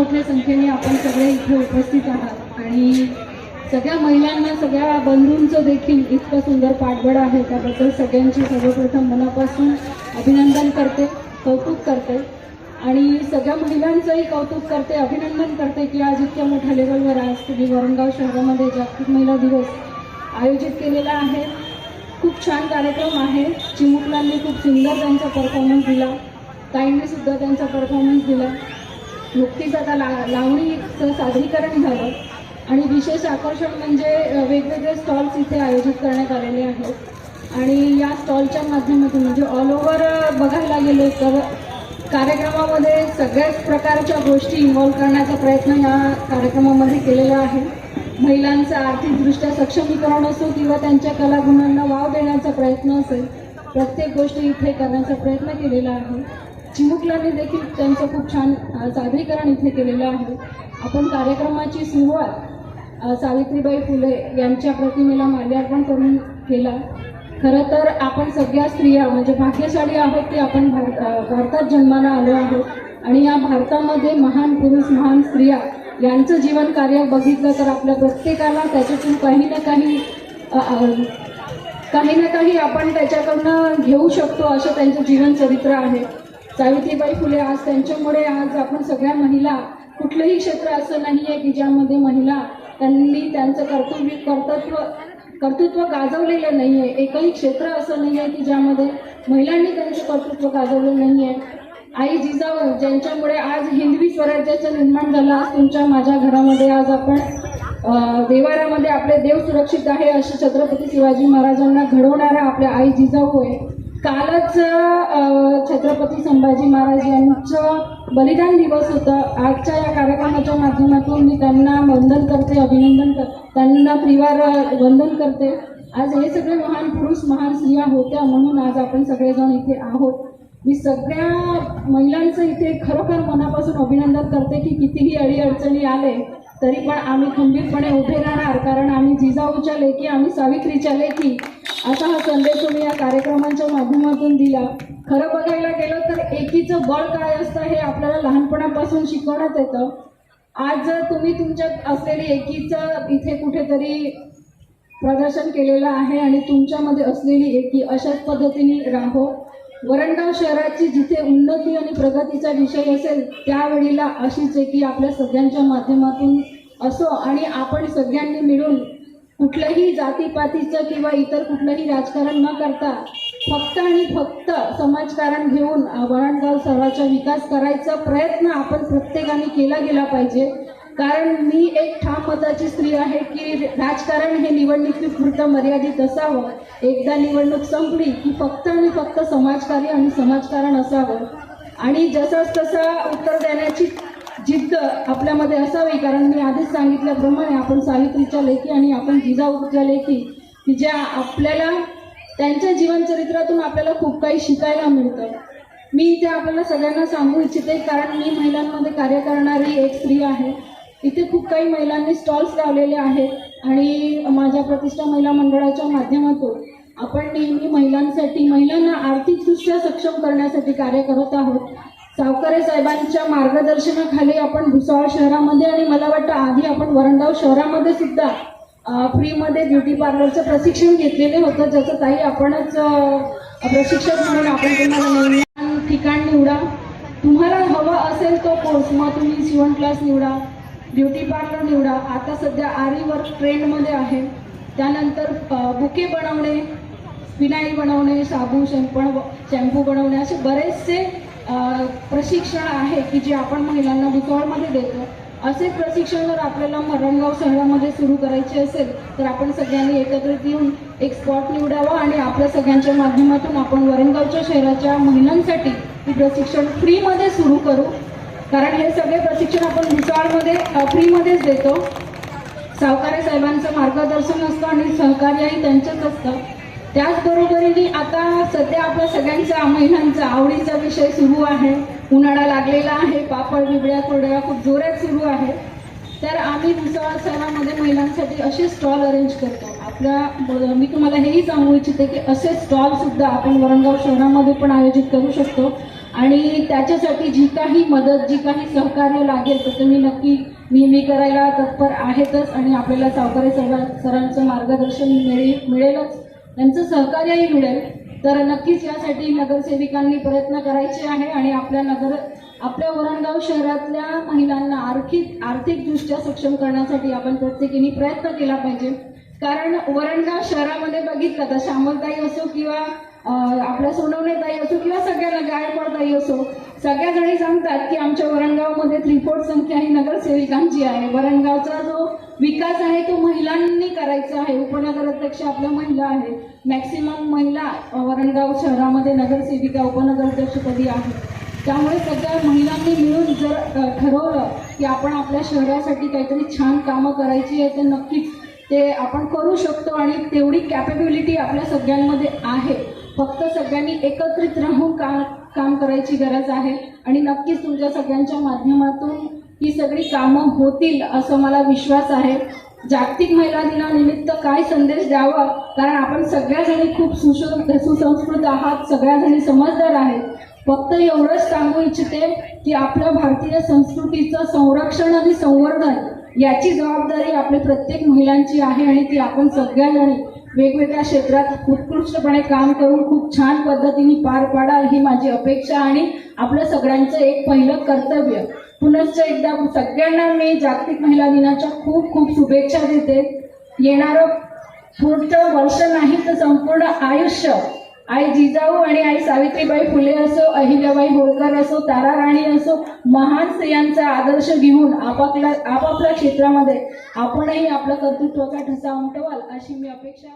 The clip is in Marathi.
मोठ्या संख्येने आपण सगळे इथे उपस्थित आहात आणि सगळ्या महिलांना, सगळ्या बंधूंचं देखील इतकं सुंदर पाठबळ आहे, त्याबद्दल सगळ्यांची सर्वप्रथम मनापासून अभिनंदन करते, कौतुक करते आणि सगळ्या महिलांचंही कौतुक करते, अभिनंदन करते की आज इतक्या मोठ्या लेवलवर आज तुम्ही वरणगाव शहरामध्ये जागतिक महिला दिवस आयोजित केलेला आहे। खूप छान कार्यक्रम आहे। चिमुकलांनी खूप सुंदर त्यांचा परफॉर्मन्स दिला, ताईंनी सुद्धा त्यांचा परफॉर्मन्स दिला। नुकतीच आता लावणीचं सादरीकरण झालं आणि विशेष आकर्षण म्हणजे वेगवेगळे स्टॉल्स इथे आयोजित करण्यात आलेले आहेत आणि या स्टॉलच्या माध्यमातून म्हणजे ऑल ओव्हर बघायला गेले तर कार्यक्रमामध्ये सगळ्याच प्रकारच्या गोष्टी इन्व्हॉल्व करण्याचा प्रयत्न या कार्यक्रमामध्ये केलेला आहे। महिलांचं आर्थिकदृष्ट्या सक्षमीकरण असो किंवा त्यांच्या कलागुणांना वाव देण्याचा प्रयत्न असेल, प्रत्येक गोष्टी इथे करण्याचा प्रयत्न केलेला आहे। चिमुकल्यांनी देखील त्यांचं खूप छान सादरीकरण इथे केलेलं आहे। आपण कार्यक्रमाची सुरुवात सावित्रीबाई फुले यांच्या प्रतिमेला माल्यार्पण करून केला। खरं तर आपण सगळ्या स्त्रिया म्हणजे भाग्यशाली आहोत की आपण भारतात जन्माला आलो आहोत आणि या भारतामध्ये महान पुरुष, महान स्त्रिया यांचं जीवन कार्य बघितलं तर आपल्या प्रत्येकाला त्याच्यातून काही ना काही आपण त्याच्याकडनं घेऊ शकतो, असं त्यांचं जीवन चरित्र आहे। सावित्रीबाई फुले आज त्यांच्यामुळे आज आपण सगळ्या महिला, कुठलंही क्षेत्र असं नाही आहे की ज्यामध्ये महिला त्यांनी त्यांचं कर्तृत्व गाजवलेलं नाही आहे। एकही क्षेत्र असं नाही आहे की ज्यामध्ये महिलांनी त्यांचं कर्तृत्व गाजवलं नाही आहे। आई जिजाऊ ज्यांच्यामुळे आज हिंदवी स्वराज्याचं निर्माण झालं, आज तुमच्या माझ्या घरामध्ये आज आपण देवाऱ्यामध्ये आपले देव सुरक्षित आहे असे छत्रपती शिवाजी महाराजांना घडवणाऱ्या आपल्या आई जिजाऊ आहे। कालच छत्रपती संभाजी महाराज यांचं बलिदान दिवस होता। आजच्या या कार्यक्रमाच्या माध्यमातून मी त्यांना वंदन करते, अभिनंदन करते, त्यांना त्रिवार वंदन करते। आज हे सगळे महान पुरुष, महान स्त्रिया होत्या म्हणून आज आपण सगळेजण इथे आहोत। मी सगळ्या महिलांचं इथे खरोखर मनापासून अभिनंदन करते की कितीही अडीअडचणी आले तरी पण आम्ही खंबीरपणे उभे राहणार, कारण आम्ही जिजाऊच्या लेकी, आम्ही सावित्रीच्या लेकी, असा हा संदेश तुम्ही या कार्यक्रमांच्या माध्यमातून दिला। खरं बघायला गेलं तर एकीचं बळ काय असतं हे आपल्याला लहानपणापासून शिकवण्यात येतं। आज तुम्ही तुमच्यात असलेली एकीचं इथे कुठेतरी प्रदर्शन केलेलं आहे आणि तुमच्यामध्ये असलेली एकी अशाच पद्धतीने राहो। वरणगाव शहराची जिथे उन्नती आणि प्रगतीचा विषय असेल त्यावेळेला अशीच एकी आपल्या सगळ्यांच्या माध्यमातून असो आणि आपण सगळ्यांनी मिळून कुठल्याही जातीपातीचं किंवा इतर कुठलंही राजकारण न करता फक्त आणि फक्त समाजकारण घेऊन वरणगाव शहराचा विकास करायचा प्रयत्न आपण प्रत्येकाने केला गेला पाहिजे। कारण मी एक ठाम मताची स्त्री आहे की राजकारण हे निवडणुकीपुरतं मर्यादित असावं। एकदा निवडणूक संपली की फक्त आणि फक्त समाजकार्य आणि समाजकारण असावं आणि जसंच तसं उत्तर देण्याची जिद्द आपल्यामध्ये असावी। कारण मी आधीच सांगितल्याप्रमाणे आपण सावित्रीच्या लेकी आणि आपण जिजाऊच्या लेकी की ज्या आपल्याला त्यांच्या जीवनचरित्रातून आपल्याला खूप काही शिकायला मिळतं। मी इथे आपल्याला सगळ्यांना सांगू इच्छिते, कारण मी महिलांमध्ये कार्य करणारी एक स्त्री आहे। इथे खूप काही महिलांनी स्टॉल्स लावलेले आहेत आणि माझ्या प्रतिष्ठा महिला मंडळाच्या माध्यमातून आपण नेहमी महिलांना आर्थिकदृष्ट्या सक्षम करण्यासाठी कार्य करत आहोत। सावकारे साहेबांच्या मार्गदर्शनाखाली आपण भुसावळ शहरामध्ये आणि मला वाटतं आधी आपण वरणगाव शहरामध्ये सुद्धा फ्रीमध्ये ब्युटी पार्लरचं प्रशिक्षण घेतलेलं होतं, ज्याचं ताई आपणच प्रशिक्षक म्हणून आपण तुम्हाला नवीन ठिकाण निवडा। तुम्हाला हवं असेल तो कोर्स, मग तुम्ही शिवण क्लास निवडा, ब्युटी पार्लर निवडा। आता सध्या आरी वर्क ट्रेंडमध्ये आहे। त्यानंतर बुके बनवणे, फिनाईल बनवणे, साबू, शॅम्पू बनवणे, असे बरेचसे प्रशिक्षण आहे की जे आपण महिलांना भुसावळमध्ये देतो। असे प्रशिक्षण जर आपल्याला वरणगाव शहरामध्ये सुरू करायचे असेल तर आपण सगळ्यांनी एकत्रित येऊन एक स्पॉट निवडावा आणि आपल्या सगळ्यांच्या माध्यमातून आपण वरणगावच्या शहराच्या महिलांसाठी हे प्रशिक्षण फ्रीमध्ये सुरू करू। कारण हे सगळे प्रशिक्षण आपण भुसावळमध्ये फ्रीमध्येच देतो। सावकारे साहेबांचं मार्गदर्शन असतं आणि सहकार्यही त्यांचंच असतं। त्याचबरोबरीने आता सध्या आपल्या सगळ्यांचा महिलांचा आवडीचा विषय सुरू आहे, उन्हाळा लागलेला आहे, पापड, बिबड्या, कुरड्या खूप जोरात सुरू आहे। तर आम्ही भुसावळ शहरामध्ये महिलांसाठी असे स्टॉल अरेंज करतो। मी तुम्हाला हेही सांगू इच्छिते की असे स्टॉल सुद्धा आपण वरणगाव शहरामध्ये पण आयोजित करू शकतो आणि त्याच्यासाठी जी काही मदत, जी काही सहकार्य लागेल तर मी नक्की नेहमी करायला तत्पर आहेतच. आणि आपल्याला सावकारे सरांचं मार्गदर्शन मिळेलच, त्यांचं सहकार्यही मिळेल. तर नक्कीच यासाठी नगरसेविकांनी प्रयत्न करायचे आहे आणि आपल्या वरणगाव शहरातल्या महिलांना आर्थिकदृष्ट्या सक्षम करण्यासाठी आपण प्रत्येकीने प्रयत्न केला पाहिजे. कारण वरणगाव शहरामध्ये बघितलं तर श्यामलताई असो किंवा आपल्या सोनवणेताई असो किंवा सगळ्या गायकवाडताई असो, सगळ्या जणी सांगतात की आमच्या वरणगावमध्ये 3/4 संख्या ही नगरसेविकांची आहे. वरणगावचा जो विकास आहे तो महिलांनी करायचा आहे. उपनगराध्यक्ष आपल्या महिला आहेत, मॅक्सिमम महिला वरणगाव शहरामध्ये नगरसेविका उपनगराध्यक्षपदी आहेत. त्यामुळे सगळ्या महिलांनी मिळून जर ठरवलं की आपण आपल्या शहरासाठी काहीतरी छान कामं करायची आहे तर नक्कीच ते आपण करू शकतो आणि तेवढी कॅपेबिलिटी आपल्या सगळ्यांमध्ये आहे. फक्त सगळ्यांनी एकत्रित राहून काम करायची गरज आहे आणि नक्कीच तुमच्या सगळ्यांच्या माध्यमातून ही सगळी कामं होतील असं मला विश्वास आहे. जागतिक महिला दिनानिमित्त काय संदेश द्यावा, कारण आपण सगळ्याजणी खूप सुसंस्कृत आहात, सगळ्याजणी समजदार आहेत. फक्त एवढंच सांगू इच्छिते की आपल्या भारतीय संस्कृतीचं संरक्षण आणि संवर्धन याची जबाबदारी आपल्या प्रत्येक महिलांची आहे आणि ती आपण सगळ्यांनी वेगवेगळ्या क्षेत्रात उत्कृष्टपणे काम करून खूप छान पद्धतीने पार पाडाल ही माझी अपेक्षा आणि आपलं सगळ्यांचं एक पहिलं कर्तव्य. पुनश्च एकदा सगळ्यांना मी जागतिक महिला दिनाच्या खूप खूप शुभेच्छा देते. येणारं पुढचं वर्ष नाही तर संपूर्ण आयुष्य आई जिजाऊ आणि आई सावित्रीबाई फुले असो, अहिल्याबाई होळकर असो, तारा राणी असो, महान स्त्रियांचा आदर्श घेऊन आपापल्या क्षेत्रामध्ये आपणही आपलं कर्तृत्वाचा ठसा उमटवाल अशी मी अपेक्षा